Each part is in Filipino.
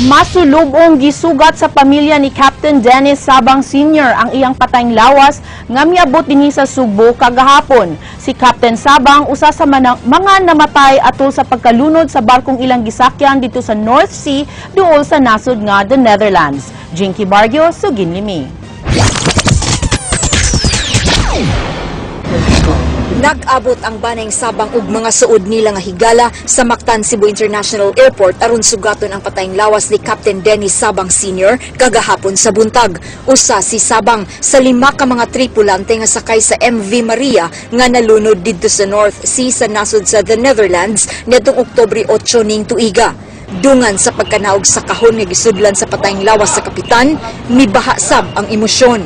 Masulubong gisugat sa pamilya ni Captain Dennis Sabang Sr. ang iyang patayng lawas nga miabot dinhi sa Subo kagahapon. Si Captain Sabang usa sa mga namatay atol sa pagkalunod sa barkong ilang gisakyan dito sa North Sea duol sa nasod nga the Netherlands. Jinky Bargio, Sugin Limi. Nag-abot ang banayng Sabang ug mga suod nila nga higala sa Mactan Cebu International Airport aron sugaton ang patayng lawas ni Captain Dennis Sabang Sr. kagahapon sa buntag. Usa si Sabang sa 5 ka mga tripulante nga sakay sa MV Maria nga nalunod didto sa North Sea sa nasod sa the Netherlands nitong Oktubre 8 ning tuiga. Dungan sa pagkanaog sa kahon nga gisudlan sa patayng lawas sa kapitan, mibaha sab ang emosyon.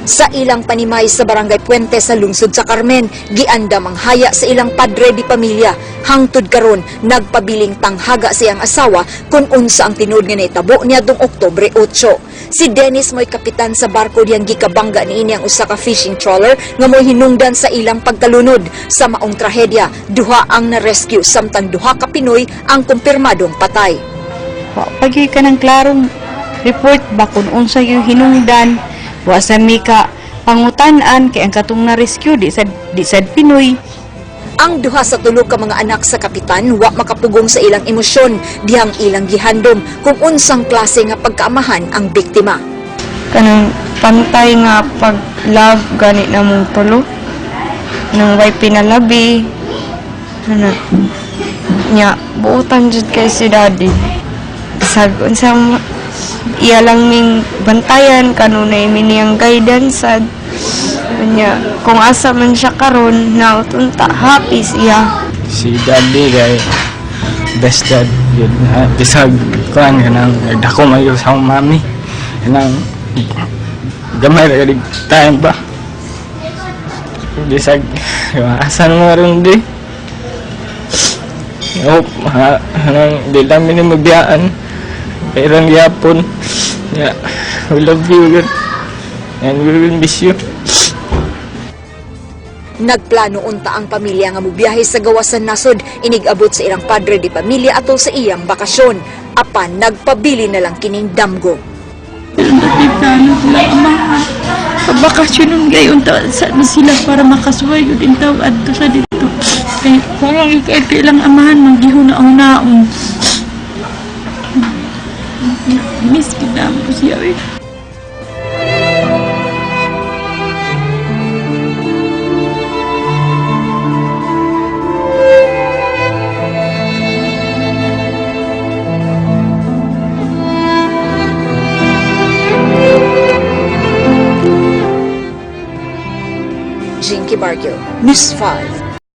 Sa ilang panimay sa Barangay Puente sa lungsod sa Carmen, giandam ang haya sa ilang padre di pamilya. Hangtod karon nagpabiling tanghaga siyang asawa kung unsa ang tinud nga naitabo niadtong Oktubre 8. Si Dennis mo'y kapitan sa barko diyang gikabangga niini ang usa ka fishing trawler nga mo'y hinungdan sa ilang pagkalunod. Sa maong trahedya, duha ang na-rescue samtang duha ka Pinoy ang kumpirmadong patay. Pagi ka ng klarong report ba kung unsa yung hinungdan, wa sa mika pangutan-an kay ang katong na-rescue di sad Pinoy. Ang duha sa tulo ka mga anak sa kapitan wa makapugong sa ilang emosyon dihang ilang gihandom kung unsang klase nga pagkaamahan ang biktima. Kanang pantay nga pag-love gani na mong tulo nang way pinalabi ano nya buutan jud kay si daddy sagon sa iya lang ning bantayan kanunay miniyang guidance sad nya kung asa man siya karon na utunta happy siya si daddy kay best dad yun bisag kuan kanang nagdako mayo sa mami kanang gamay ra gid time ba bisag asa mo ron di kanang di lang ni magbiyaan Kailan yapon. Yeah, we love you good. And we will miss you. Nagplano unta ang pamilya nga mobiyahe sa gawas sa nasod inig-abot sa ilang padre di pamilya atol sa iyang bakasyon. Apan nagpabili na lang kining damgo. Nagplano sila amahan. Pabakasyon gayon saan sila para makasuway yun din tawad to sa dito. Kaya parang kailang amahan maghihuna-unaon. Miss kita po siya eh. Jinky Bargio, News 5.